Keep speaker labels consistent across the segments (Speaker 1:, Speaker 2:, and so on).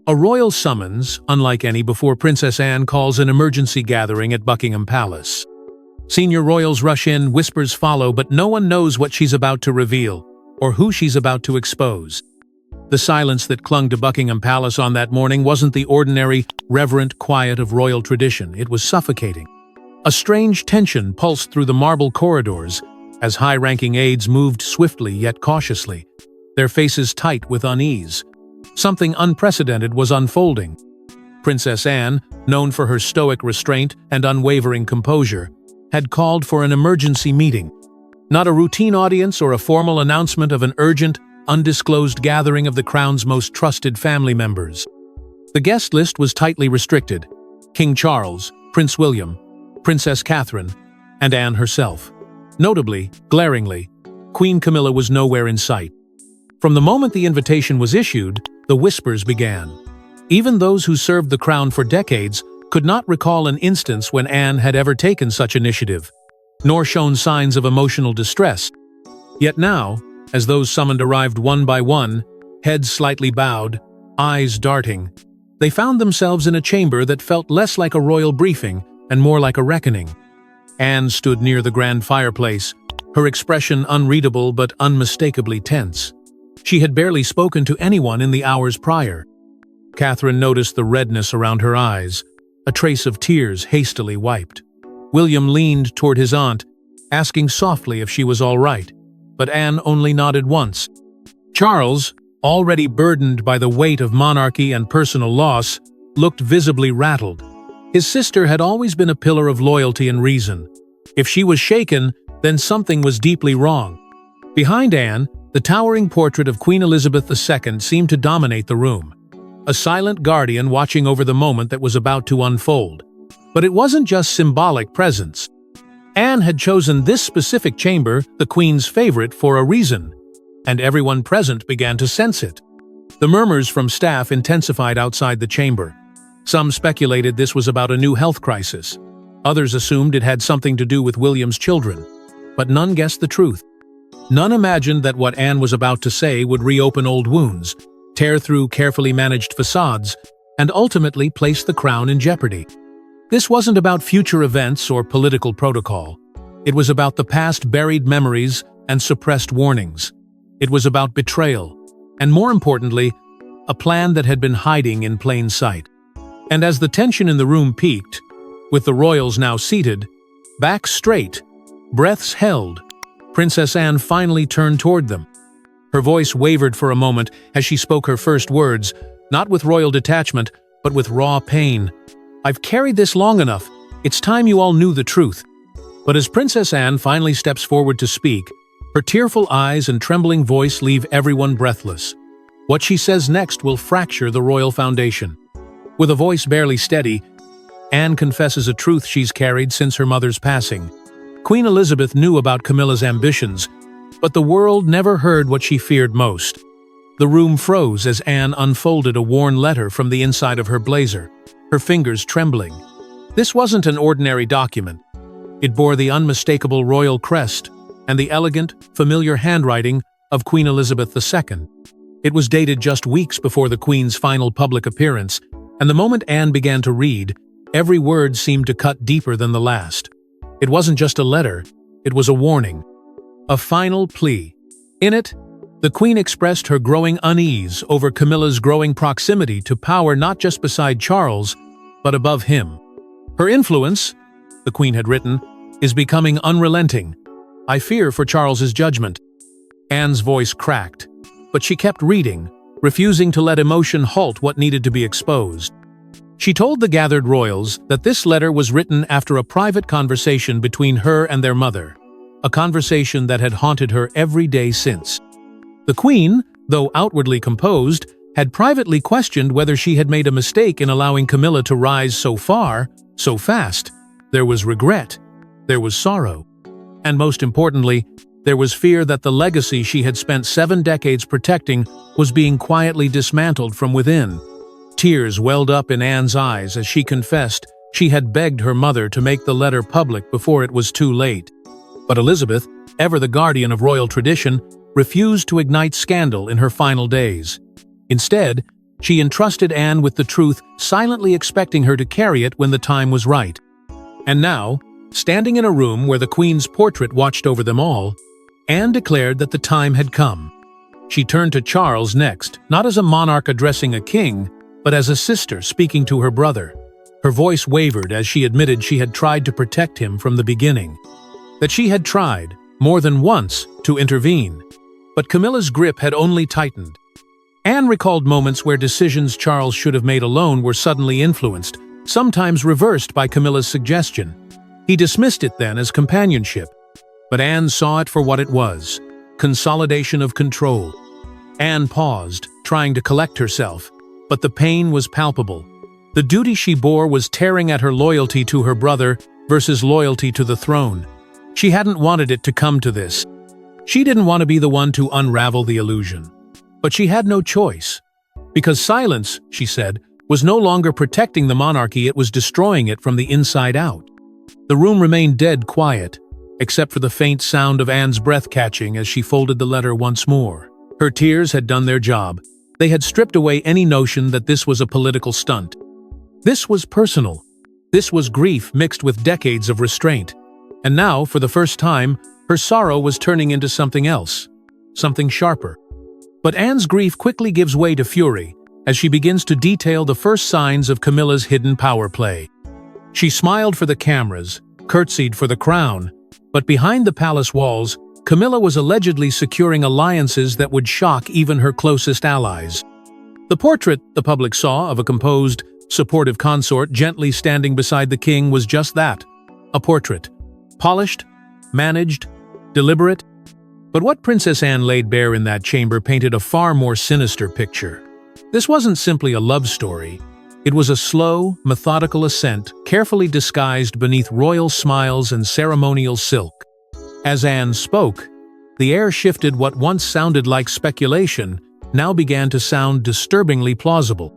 Speaker 1: A royal summons, unlike any before, Princess Anne calls an emergency gathering at Buckingham Palace. Senior royals rush in, whispers follow, but no one knows what she's about to reveal, or who she's about to expose. The silence that clung to Buckingham Palace on that morning wasn't the ordinary, reverent quiet of royal tradition. It was suffocating. A strange tension pulsed through the marble corridors as high-ranking aides moved swiftly yet cautiously, their faces tight with unease. Something unprecedented was unfolding. Princess Anne, known for her stoic restraint and unwavering composure, had called for an emergency meeting. Not a routine audience or a formal announcement of an urgent, undisclosed gathering of the crown's most trusted family members. The guest list was tightly restricted: King Charles, Prince William, Princess Catherine, and Anne herself. Notably, glaringly, Queen Camilla was nowhere in sight. From the moment the invitation was issued, the whispers began. Even those who served the crown for decades could not recall an instance when Anne had ever taken such initiative, nor shown signs of emotional distress. Yet now, as those summoned arrived one by one, heads slightly bowed, eyes darting, they found themselves in a chamber that felt less like a royal briefing and more like a reckoning. Anne stood near the grand fireplace, her expression unreadable but unmistakably tense. She had barely spoken to anyone in the hours prior. Catherine noticed the redness around her eyes, a trace of tears hastily wiped. William leaned toward his aunt, asking softly if she was all right, but Anne only nodded once. Charles, already burdened by the weight of monarchy and personal loss, looked visibly rattled. His sister had always been a pillar of loyalty and reason. If she was shaken, then something was deeply wrong. Behind Anne, the towering portrait of Queen Elizabeth II seemed to dominate the room, a silent guardian watching over the moment that was about to unfold. But it wasn't just symbolic presence. Anne had chosen this specific chamber, the Queen's favorite, for a reason, and everyone present began to sense it. The murmurs from staff intensified outside the chamber. Some speculated this was about a new health crisis. Others assumed it had something to do with William's children. But none guessed the truth. None imagined that what Anne was about to say would reopen old wounds, tear through carefully managed facades, and ultimately place the crown in jeopardy. This wasn't about future events or political protocol. It was about the past buried memories and suppressed warnings. It was about betrayal, and more importantly, a plan that had been hiding in plain sight. And as the tension in the room peaked, with the royals now seated, back straight, breaths held, Princess Anne finally turned toward them. Her voice wavered for a moment as she spoke her first words, not with royal detachment, but with raw pain. "I've carried this long enough. It's time you all knew the truth." But as Princess Anne finally steps forward to speak, her tearful eyes and trembling voice leave everyone breathless. What she says next will fracture the royal foundation. With a voice barely steady, Anne confesses a truth she's carried since her mother's passing. Queen Elizabeth knew about Camilla's ambitions, but the world never heard what she feared most. The room froze as Anne unfolded a worn letter from the inside of her blazer, her fingers trembling. This wasn't an ordinary document. It bore the unmistakable royal crest and the elegant, familiar handwriting of Queen Elizabeth II. It was dated just weeks before the Queen's final public appearance, and the moment Anne began to read, every word seemed to cut deeper than the last. It wasn't just a letter, it was a warning. A final plea. In it, the Queen expressed her growing unease over Camilla's growing proximity to power not just beside Charles, but above him. Her influence, the Queen had written, is becoming unrelenting. I fear for Charles's judgment. Anne's voice cracked, but she kept reading, refusing to let emotion halt what needed to be exposed. She told the gathered royals that this letter was written after a private conversation between her and their mother, a conversation that had haunted her every day since. The Queen, though outwardly composed, had privately questioned whether she had made a mistake in allowing Camilla to rise so far, so fast. There was regret, there was sorrow, and most importantly, there was fear that the legacy she had spent 7 decades protecting was being quietly dismantled from within. Tears welled up in Anne's eyes as she confessed she had begged her mother to make the letter public before it was too late. But Elizabeth, ever the guardian of royal tradition, refused to ignite scandal in her final days. Instead, She entrusted Anne with the truth, silently expecting her to carry it when the time was right. And now, standing in a room where the Queen's portrait watched over them all, Anne declared that the time had come. She turned to Charles next, not as a monarch addressing a king, but as a sister speaking to her brother. Her voice wavered as she admitted she had tried to protect him from the beginning. That she had tried, more than once, to intervene. But Camilla's grip had only tightened. Anne recalled moments where decisions Charles should have made alone were suddenly influenced, sometimes reversed by Camilla's suggestion. He dismissed it then as companionship, but Anne saw it for what it was: consolidation of control. Anne paused, trying to collect herself, but the pain was palpable. The duty she bore was tearing at her loyalty to her brother versus loyalty to the throne. She hadn't wanted it to come to this. She didn't want to be the one to unravel the illusion. But she had no choice. Because silence, she said, was no longer protecting the monarchy, it was destroying it from the inside out. The room remained dead quiet, except for the faint sound of Anne's breath catching as she folded the letter once more. Her tears had done their job. They had stripped away any notion that this was a political stunt. This was personal. This was grief mixed with decades of restraint. And now, for the first time, her sorrow was turning into something else, something sharper. But Anne's grief quickly gives way to fury as she begins to detail the first signs of Camilla's hidden power play. She smiled for the cameras, curtsied for the crown, but behind the palace walls, Camilla was allegedly securing alliances that would shock even her closest allies. The portrait the public saw of a composed, supportive consort gently standing beside the king was just that, a portrait. Polished, managed, deliberate. But what Princess Anne laid bare in that chamber painted a far more sinister picture. This wasn't simply a love story. It was a slow, methodical ascent, carefully disguised beneath royal smiles and ceremonial silk. As Anne spoke, the air shifted. What once sounded like speculation now began to sound disturbingly plausible.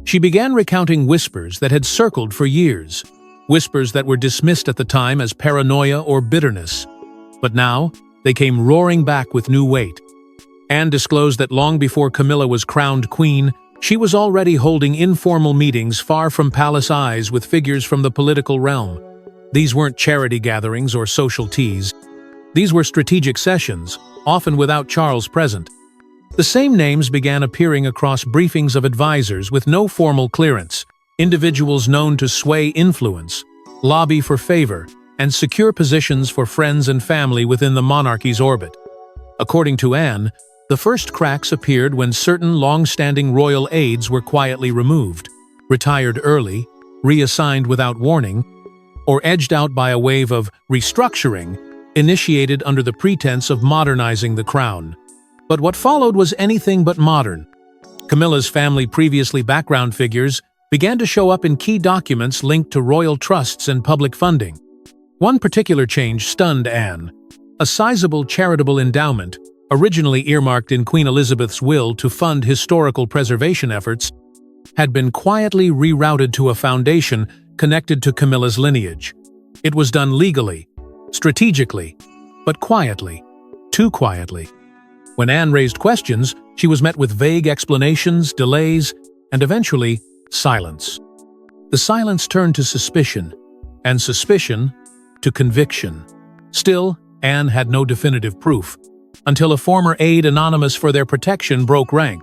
Speaker 1: She began recounting whispers that had circled for years, whispers that were dismissed at the time as paranoia or bitterness. But now, they came roaring back with new weight. Anne disclosed that long before Camilla was crowned queen, she was already holding informal meetings far from palace eyes with figures from the political realm. These weren't charity gatherings or social teas. These were strategic sessions, often without Charles present. The same names began appearing across briefings of advisors with no formal clearance, individuals known to sway influence, lobby for favor, and secure positions for friends and family within the monarchy's orbit. According to Anne, the first cracks appeared when certain long-standing royal aides were quietly removed, retired early, reassigned without warning, or edged out by a wave of restructuring initiated under the pretense of modernizing the crown. But what followed was anything but modern. Camilla's family, previously background figures, began to show up in key documents linked to royal trusts and public funding. One particular change stunned Anne. A sizable charitable endowment, originally earmarked in Queen Elizabeth's will to fund historical preservation efforts, had been quietly rerouted to a foundation connected to Camilla's lineage. It was done legally, strategically, but quietly, too quietly. When Anne raised questions, she was met with vague explanations, delays, and eventually, silence. The silence turned to suspicion, and suspicion to conviction. Still, Anne had no definitive proof, until a former aide anonymous for their protection broke rank.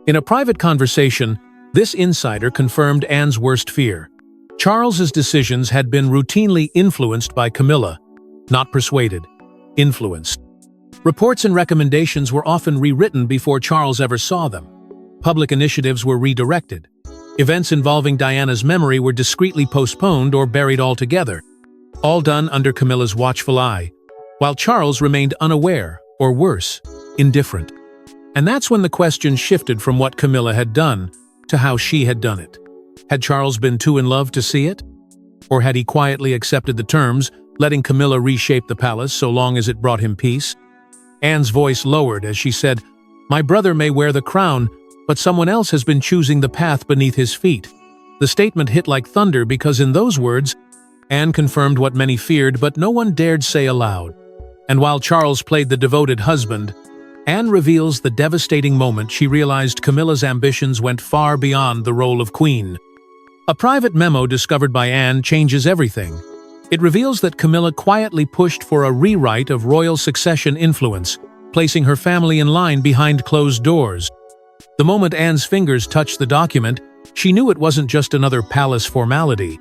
Speaker 1: In a private conversation, this insider confirmed Anne's worst fear. Charles's decisions had been routinely influenced by Camilla, not persuaded, influenced. Reports and recommendations were often rewritten before Charles ever saw them. Public initiatives were redirected. Events involving Diana's memory were discreetly postponed or buried altogether, all done under Camilla's watchful eye, while Charles remained unaware, or worse, indifferent. And that's when the question shifted from what Camilla had done to how she had done it. Had Charles been too in love to see it? Or had he quietly accepted the terms, letting Camilla reshape the palace so long as it brought him peace? Anne's voice lowered as she said, "My brother may wear the crown, but someone else has been choosing the path beneath his feet." The statement hit like thunder because in those words, Anne confirmed what many feared but no one dared say aloud. And while Charles played the devoted husband, Anne reveals the devastating moment she realized Camilla's ambitions went far beyond the role of queen. A private memo discovered by Anne changes everything. It reveals that Camilla quietly pushed for a rewrite of royal succession influence, placing her family in line behind closed doors. The moment Anne's fingers touched the document, she knew it wasn't just another palace formality.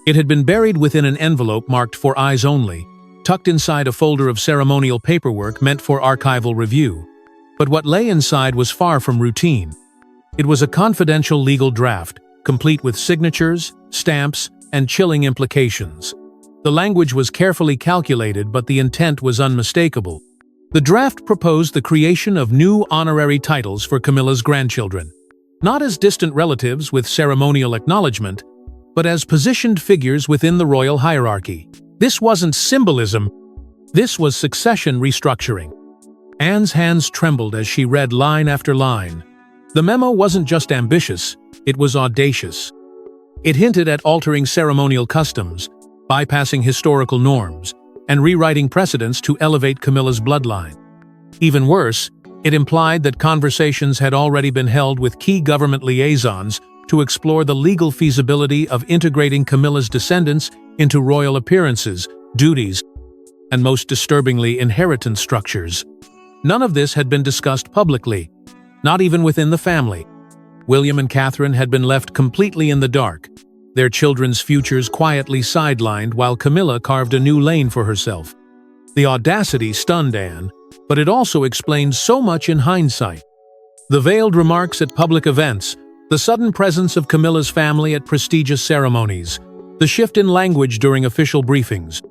Speaker 1: It had been buried within an envelope marked for eyes only, tucked inside a folder of ceremonial paperwork meant for archival review. But what lay inside was far from routine. It was a confidential legal draft, complete with signatures, stamps, and chilling implications. The language was carefully calculated, but the intent was unmistakable. The draft proposed the creation of new honorary titles for Camilla's grandchildren, not as distant relatives with ceremonial acknowledgement, but as positioned figures within the royal hierarchy. This wasn't symbolism, this was succession restructuring. Anne's hands trembled as she read line after line. The memo wasn't just ambitious, it was audacious. It hinted at altering ceremonial customs, bypassing historical norms, and rewriting precedents to elevate Camilla's bloodline. Even worse, it implied that conversations had already been held with key government liaisons to explore the legal feasibility of integrating Camilla's descendants into royal appearances, duties, and most disturbingly, inheritance structures. None of this had been discussed publicly, not even within the family. William and Catherine had been left completely in the dark, their children's futures quietly sidelined while Camilla carved a new lane for herself. The audacity stunned Anne, but it also explained so much in hindsight. The veiled remarks at public events, the sudden presence of Camilla's family at prestigious ceremonies, the shift in language during official briefings.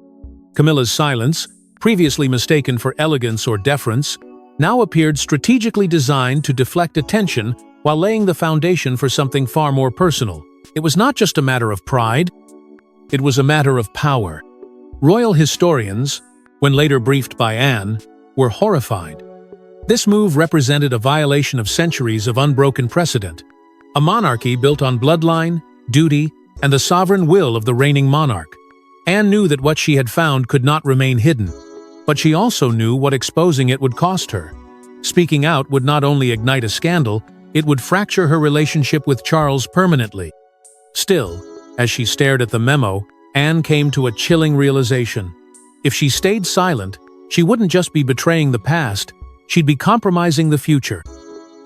Speaker 1: Camilla's silence, previously mistaken for elegance or deference, now appeared strategically designed to deflect attention while laying the foundation for something far more personal. It was not just a matter of pride, it was a matter of power. Royal historians, when later briefed by Anne, were horrified. This move represented a violation of centuries of unbroken precedent, a monarchy built on bloodline, duty, and the sovereign will of the reigning monarch. Anne knew that what she had found could not remain hidden, but she also knew what exposing it would cost her. Speaking out would not only ignite a scandal, it would fracture her relationship with Charles permanently. Still, as she stared at the memo, Anne came to a chilling realization. If she stayed silent, she wouldn't just be betraying the past, she'd be compromising the future.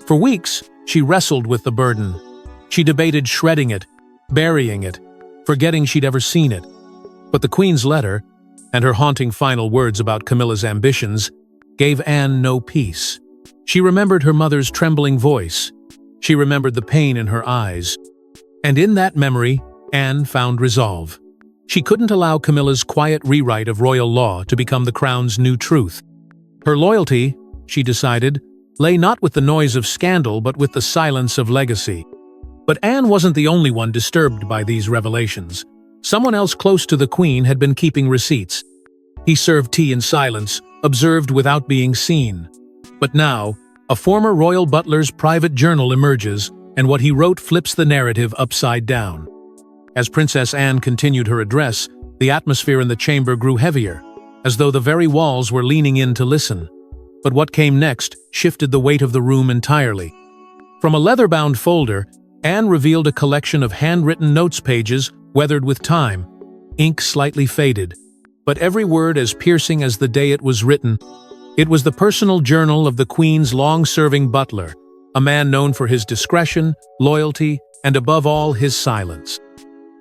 Speaker 1: For weeks, she wrestled with the burden. She debated shredding it, burying it, forgetting she'd ever seen it. But the Queen's letter, and her haunting final words about Camilla's ambitions, gave Anne no peace. She remembered her mother's trembling voice. She remembered the pain in her eyes. And in that memory, Anne found resolve. She couldn't allow Camilla's quiet rewrite of royal law to become the crown's new truth. Her loyalty, she decided, lay not with the noise of scandal but with the silence of legacy. But Anne wasn't the only one disturbed by these revelations. Someone else close to the Queen had been keeping receipts. He served tea in silence, observed without being seen. But now, a former royal butler's private journal emerges, and what he wrote flips the narrative upside down. As Princess Anne continued her address, the atmosphere in the chamber grew heavier, as though the very walls were leaning in to listen. But what came next shifted the weight of the room entirely. From a leather-bound folder, Anne revealed a collection of handwritten notes pages weathered with time, ink slightly faded, but every word as piercing as the day it was written. It was the personal journal of the Queen's long-serving butler, a man known for his discretion, loyalty, and above all, his silence.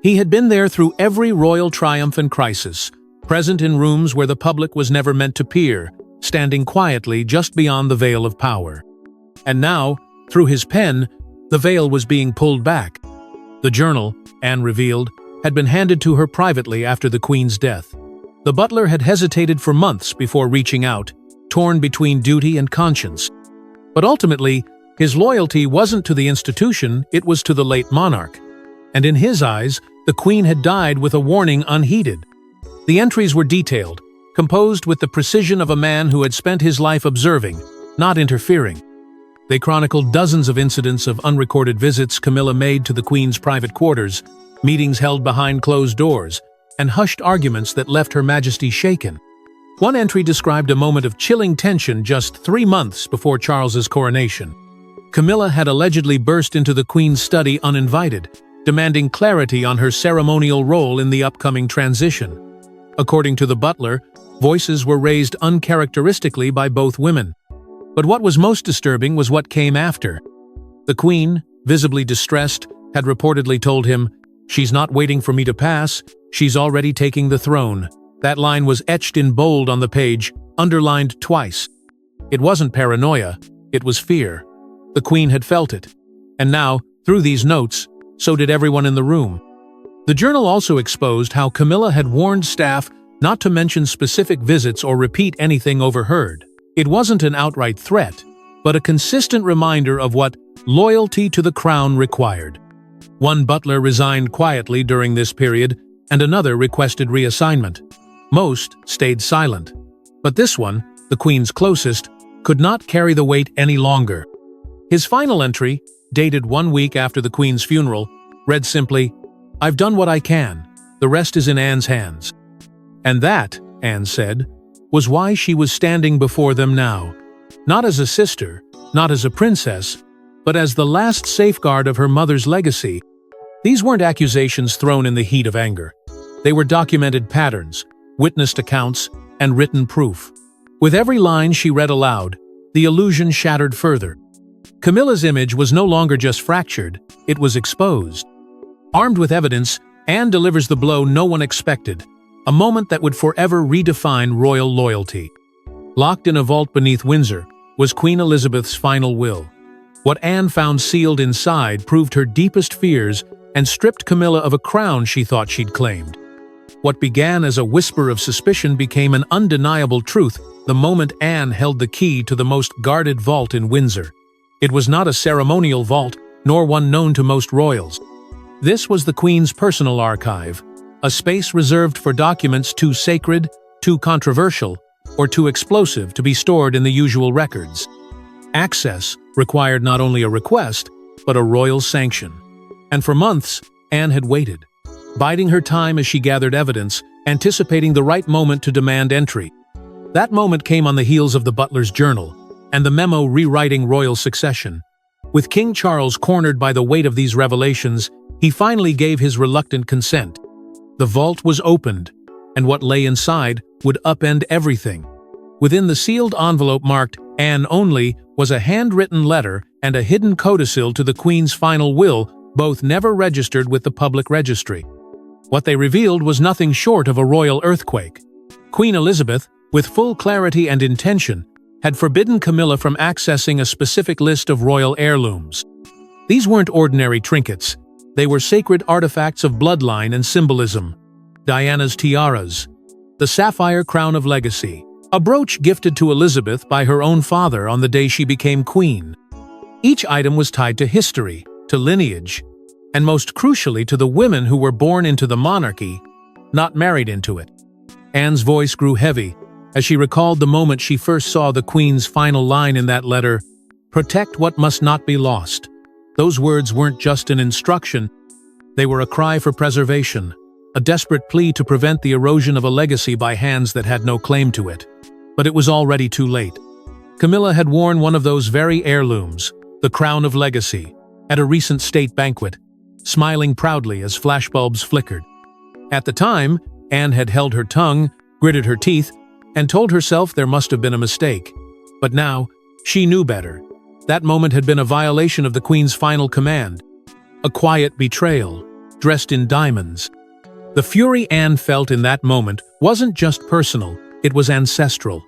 Speaker 1: He had been there through every royal triumph and crisis, present in rooms where the public was never meant to peer, standing quietly just beyond the veil of power. And now, through his pen, the veil was being pulled back. The journal, Anne revealed, had been handed to her privately after the Queen's death. The butler had hesitated for months before reaching out, torn between duty and conscience. But ultimately, his loyalty wasn't to the institution, it was to the late monarch. And in his eyes, the Queen had died with a warning unheeded. The entries were detailed, composed with the precision of a man who had spent his life observing, not interfering. They chronicled dozens of incidents of unrecorded visits Camilla made to the Queen's private quarters, meetings held behind closed doors, and hushed arguments that left Her Majesty shaken. One entry described a moment of chilling tension just 3 months before Charles's coronation. Camilla had allegedly burst into the Queen's study uninvited, demanding clarity on her ceremonial role in the upcoming transition. According to the butler, voices were raised uncharacteristically by both women. But what was most disturbing was what came after. The Queen, visibly distressed, had reportedly told him, "She's not waiting for me to pass, she's already taking the throne." That line was etched in bold on the page, underlined twice. It wasn't paranoia, it was fear. The Queen had felt it. And now, through these notes, so did everyone in the room. The journal also exposed how Camilla had warned staff not to mention specific visits or repeat anything overheard. It wasn't an outright threat, but a consistent reminder of what loyalty to the crown required. One butler resigned quietly during this period, and another requested reassignment. Most stayed silent. But this one, the Queen's closest, could not carry the weight any longer. His final entry, dated 1 week after the Queen's funeral, read simply, "I've done what I can. The rest is in Anne's hands." And that, Anne said, was why she was standing before them now. Not as a sister, not as a princess, but as the last safeguard of her mother's legacy. These weren't accusations thrown in the heat of anger. They were documented patterns, witnessed accounts, and written proof. With every line she read aloud, the illusion shattered further. Camilla's image was no longer just fractured, it was exposed. Armed with evidence, Anne delivers the blow no one expected, a moment that would forever redefine royal loyalty. Locked in a vault beneath Windsor was Queen Elizabeth's final will. What Anne found sealed inside proved her deepest fears and stripped Camilla of a crown she thought she'd claimed. What began as a whisper of suspicion became an undeniable truth the moment Anne held the key to the most guarded vault in Windsor. It was not a ceremonial vault, nor one known to most royals. This was the Queen's personal archive, a space reserved for documents too sacred, too controversial, or too explosive to be stored in the usual records. Access required not only a request, but a royal sanction. And for months, Anne had waited, biding her time as she gathered evidence, anticipating the right moment to demand entry. That moment came on the heels of the butler's journal, and the memo rewriting royal succession. With King Charles cornered by the weight of these revelations, he finally gave his reluctant consent. The vault was opened, and what lay inside would upend everything. Within the sealed envelope marked Anne only was a handwritten letter and a hidden codicil to the Queen's final will, both never registered with the public registry. What they revealed was nothing short of a royal earthquake. Queen Elizabeth, with full clarity and intention, had forbidden Camilla from accessing a specific list of royal heirlooms. These weren't ordinary trinkets. They were sacred artifacts of bloodline and symbolism. Diana's tiaras, the sapphire crown of legacy, a brooch gifted to Elizabeth by her own father on the day she became queen. Each item was tied to history, to lineage, and most crucially to the women who were born into the monarchy, not married into it. Anne's voice grew heavy as she recalled the moment she first saw the Queen's final line in that letter, "Protect what must not be lost." Those words weren't just an instruction, they were a cry for preservation, a desperate plea to prevent the erosion of a legacy by hands that had no claim to it. But it was already too late. Camilla had worn one of those very heirlooms, the crown of legacy, at a recent state banquet, smiling proudly as flashbulbs flickered. At the time, Anne had held her tongue, gritted her teeth, and told herself there must have been a mistake. But now, she knew better. That moment had been a violation of the Queen's final command. A quiet betrayal, dressed in diamonds. The fury Anne felt in that moment wasn't just personal, it was ancestral.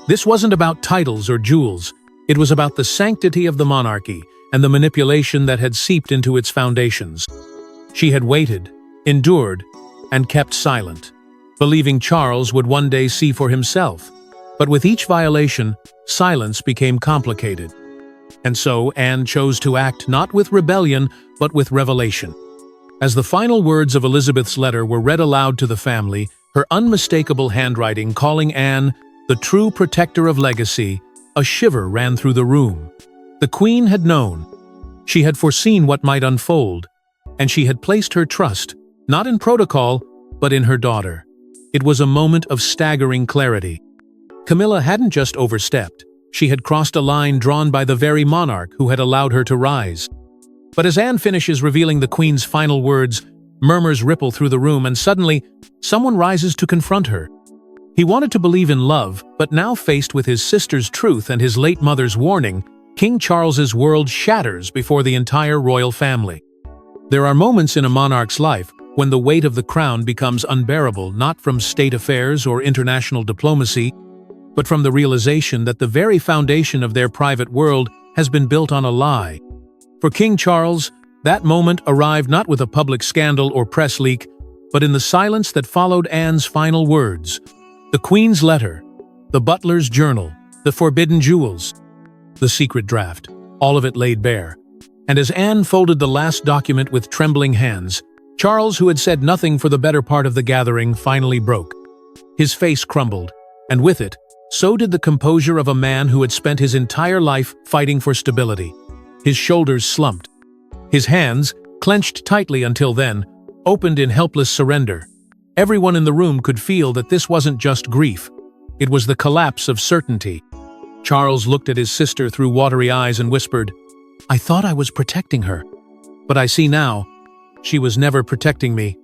Speaker 1: This wasn't about titles or jewels, it was about the sanctity of the monarchy and the manipulation that had seeped into its foundations. She had waited, endured, and kept silent, believing Charles would one day see for himself. But with each violation, silence became complicated. And so Anne chose to act not with rebellion, but with revelation. As the final words of Elizabeth's letter were read aloud to the family, her unmistakable handwriting calling Anne the true protector of legacy, a shiver ran through the room. The Queen had known. She had foreseen what might unfold, and she had placed her trust, not in protocol, but in her daughter. It was a moment of staggering clarity. Camilla hadn't just overstepped. She had crossed a line drawn by the very monarch who had allowed her to rise. But as Anne finishes revealing the Queen's final words, murmurs ripple through the room and suddenly, someone rises to confront her. He wanted to believe in love, but now faced with his sister's truth and his late mother's warning, King Charles's world shatters before the entire royal family. There are moments in a monarch's life when the weight of the crown becomes unbearable, not from state affairs or international diplomacy, but from the realization that the very foundation of their private world has been built on a lie. For King Charles, that moment arrived not with a public scandal or press leak, but in the silence that followed Anne's final words. The Queen's letter, the butler's journal, the forbidden jewels, the secret draft, all of it laid bare. And as Anne folded the last document with trembling hands, Charles, who had said nothing for the better part of the gathering, finally broke. His face crumbled, and with it, so did the composure of a man who had spent his entire life fighting for stability. His shoulders slumped. His hands, clenched tightly until then, opened in helpless surrender. Everyone in the room could feel that this wasn't just grief. It was the collapse of certainty. Charles looked at his sister through watery eyes and whispered, "I thought I was protecting her. But I see now, she was never protecting me."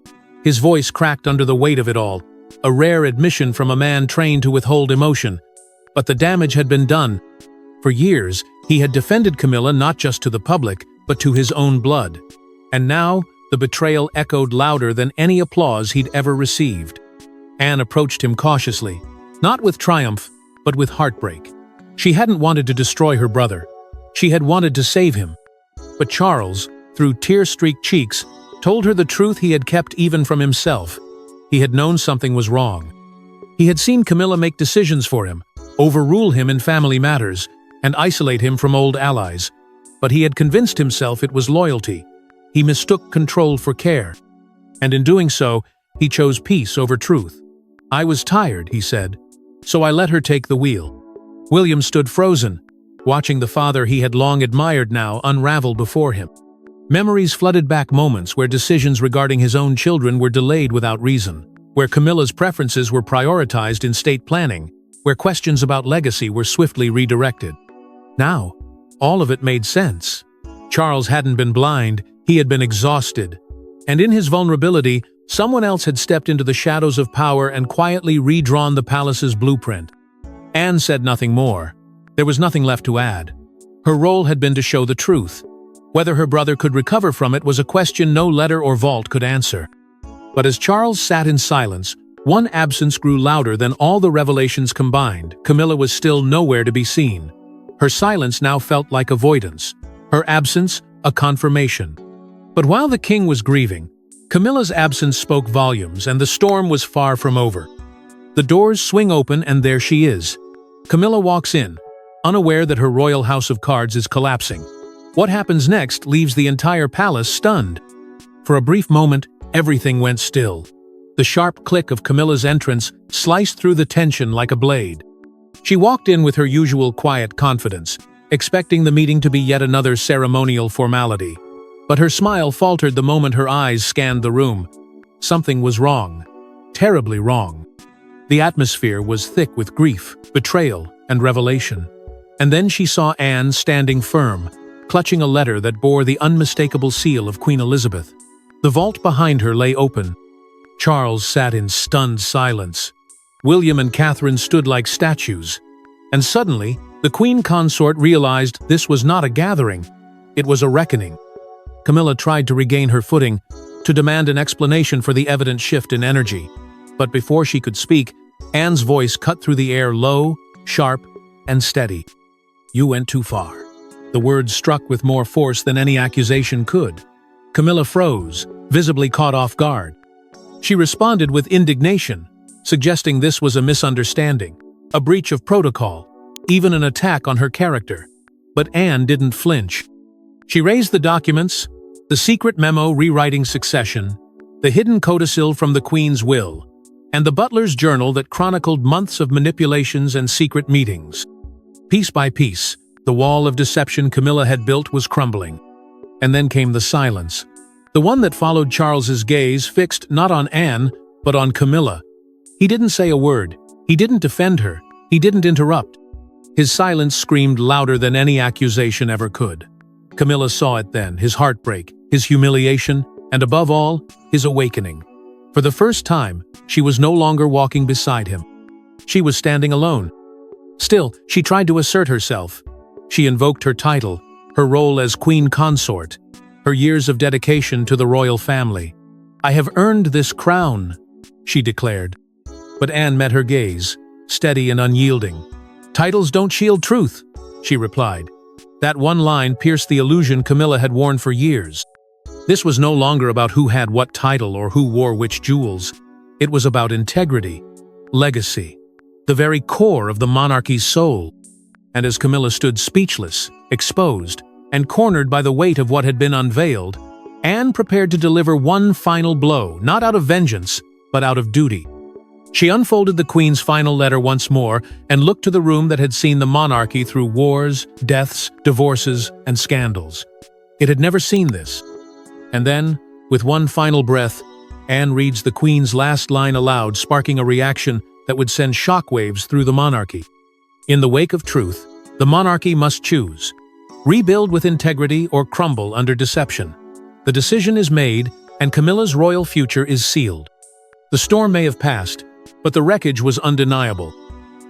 Speaker 1: His voice cracked under the weight of it all, a rare admission from a man trained to withhold emotion. But the damage had been done. For years, he had defended Camilla not just to the public, but to his own blood. And now, the betrayal echoed louder than any applause he'd ever received. Anne approached him cautiously, not with triumph, but with heartbreak. She hadn't wanted to destroy her brother. She had wanted to save him. But Charles, through tear-streaked cheeks, told her the truth he had kept even from himself. He had known something was wrong. He had seen Camilla make decisions for him, overrule him in family matters, and isolate him from old allies. But he had convinced himself it was loyalty. He mistook control for care. And in doing so, he chose peace over truth. "I was tired," he said, "so I let her take the wheel." William stood frozen, watching the father he had long admired now unravel before him. Memories flooded back moments where decisions regarding his own children were delayed without reason, where Camilla's preferences were prioritized in state planning, where questions about legacy were swiftly redirected. Now, all of it made sense. Charles hadn't been blind, he had been exhausted. And in his vulnerability, someone else had stepped into the shadows of power and quietly redrawn the palace's blueprint. Anne said nothing more. There was nothing left to add. Her role had been to show the truth. Whether her brother could recover from it was a question no letter or vault could answer. But as Charles sat in silence, one absence grew louder than all the revelations combined. Camilla was still nowhere to be seen. Her silence now felt like avoidance. Her absence, a confirmation. But while the king was grieving, Camilla's absence spoke volumes, and the storm was far from over. The doors swing open, and there she is. Camilla walks in, unaware that her royal house of cards is collapsing. What happens next leaves the entire palace stunned. For a brief moment, everything went still. The sharp click of Camilla's entrance sliced through the tension like a blade. She walked in with her usual quiet confidence, expecting the meeting to be yet another ceremonial formality. But her smile faltered the moment her eyes scanned the room. Something was wrong. Terribly wrong. The atmosphere was thick with grief, betrayal, and revelation. And then she saw Anne standing firm, clutching a letter that bore the unmistakable seal of Queen Elizabeth. The vault behind her lay open. Charles sat in stunned silence. William and Catherine stood like statues. And suddenly, the Queen consort realized this was not a gathering. It was a reckoning. Camilla tried to regain her footing, to demand an explanation for the evident shift in energy. But before she could speak, Anne's voice cut through the air low, sharp, and steady. "You went too far." The words struck with more force than any accusation could. Camilla froze, visibly caught off guard. She responded with indignation, suggesting this was a misunderstanding, a breach of protocol, even an attack on her character. But Anne didn't flinch. She raised the documents, the secret memo rewriting succession, the hidden codicil from the Queen's will, and the butler's journal that chronicled months of manipulations and secret meetings. Piece by piece, the wall of deception Camilla had built was crumbling. And then came the silence. The one that followed Charles's gaze, fixed not on Anne, but on Camilla. He didn't say a word. He didn't defend her. He didn't interrupt. His silence screamed louder than any accusation ever could. Camilla saw it then, his heartbreak, his humiliation, and above all, his awakening. For the first time, she was no longer walking beside him. She was standing alone. Still, she tried to assert herself. She invoked her title, her role as queen consort, her years of dedication to the royal family. "I have earned this crown," she declared. But Anne met her gaze, steady and unyielding. "Titles don't shield truth," she replied. That one line pierced the illusion Camilla had worn for years. This was no longer about who had what title or who wore which jewels. It was about integrity, legacy, the very core of the monarchy's soul. And as Camilla stood speechless, exposed, and cornered by the weight of what had been unveiled, Anne prepared to deliver one final blow, not out of vengeance, but out of duty. She unfolded the Queen's final letter once more and looked to the room that had seen the monarchy through wars, deaths, divorces, and scandals. It had never seen this. And then, with one final breath, Anne reads the Queen's last line aloud, sparking a reaction that would send shockwaves through the monarchy. "In the wake of truth, the monarchy must choose. Rebuild with integrity or crumble under deception. The decision is made, and Camilla's royal future is sealed." The storm may have passed, but the wreckage was undeniable.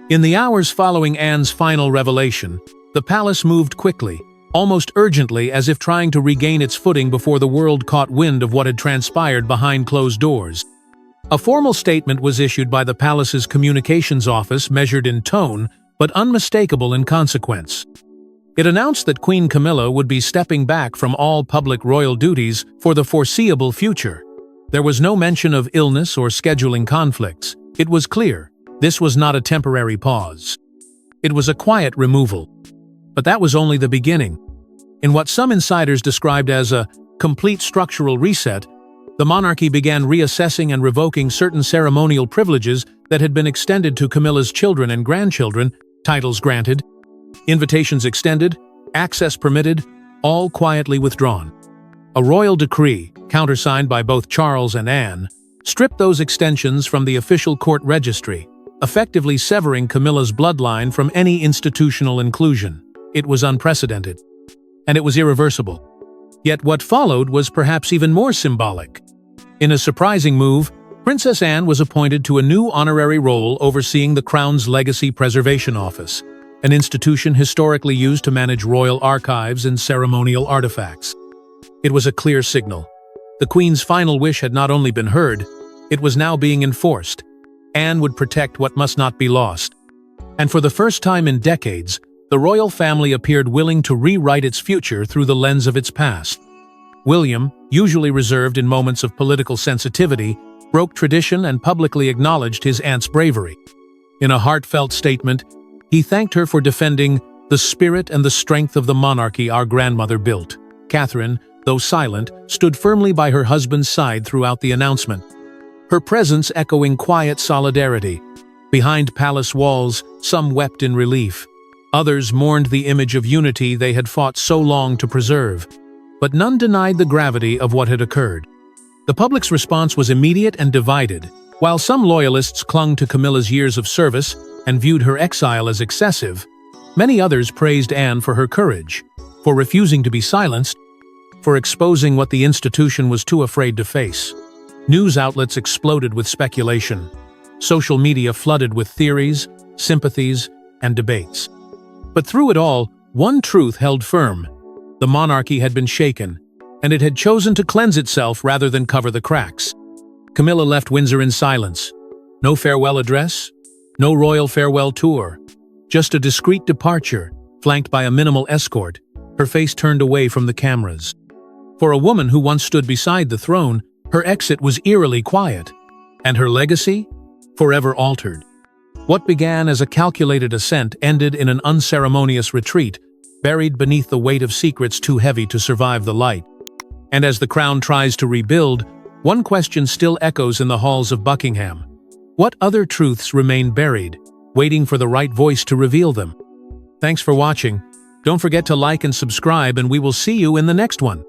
Speaker 1: In the hours following Anne's final revelation, the palace moved quickly, almost urgently, as if trying to regain its footing before the world caught wind of what had transpired behind closed doors. A formal statement was issued by the palace's communications office, measured in tone, but unmistakable in consequence. It announced that Queen Camilla would be stepping back from all public royal duties for the foreseeable future. There was no mention of illness or scheduling conflicts. It was clear, this was not a temporary pause. It was a quiet removal. But that was only the beginning. In what some insiders described as a complete structural reset, the monarchy began reassessing and revoking certain ceremonial privileges that had been extended to Camilla's children and grandchildren, titles granted, invitations extended, access permitted, all quietly withdrawn. A royal decree, countersigned by both Charles and Anne, stripped those extensions from the official court registry, effectively severing Camilla's bloodline from any institutional inclusion. It was unprecedented. And it was irreversible. Yet what followed was perhaps even more symbolic. In a surprising move, Princess Anne was appointed to a new honorary role overseeing the Crown's Legacy Preservation Office, an institution historically used to manage royal archives and ceremonial artifacts. It was a clear signal. The Queen's final wish had not only been heard, it was now being enforced. Anne would protect what must not be lost. And for the first time in decades, the royal family appeared willing to rewrite its future through the lens of its past. William, usually reserved in moments of political sensitivity, broke tradition and publicly acknowledged his aunt's bravery. In a heartfelt statement, he thanked her for defending the spirit and the strength of the monarchy our grandmother built. Catherine, though silent, stood firmly by her husband's side throughout the announcement, her presence echoing quiet solidarity. Behind palace walls, some wept in relief. Others mourned the image of unity they had fought so long to preserve. But none denied the gravity of what had occurred. The public's response was immediate and divided. While some loyalists clung to Camilla's years of service and viewed her exile as excessive, many others praised Anne for her courage, for refusing to be silenced, for exposing what the institution was too afraid to face. News outlets exploded with speculation. Social media flooded with theories, sympathies, and debates. But through it all, one truth held firm. The monarchy had been shaken, and it had chosen to cleanse itself rather than cover the cracks. Camilla left Windsor in silence. No farewell address, no royal farewell tour. Just a discreet departure, flanked by a minimal escort, her face turned away from the cameras. For a woman who once stood beside the throne, her exit was eerily quiet, and her legacy? Forever altered. What began as a calculated ascent ended in an unceremonious retreat, buried beneath the weight of secrets too heavy to survive the light. And as the crown tries to rebuild, one question still echoes in the halls of Buckingham. What other truths remain buried, waiting for the right voice to reveal them? Thanks for watching. Don't forget to like and subscribe, and we will see you in the next one.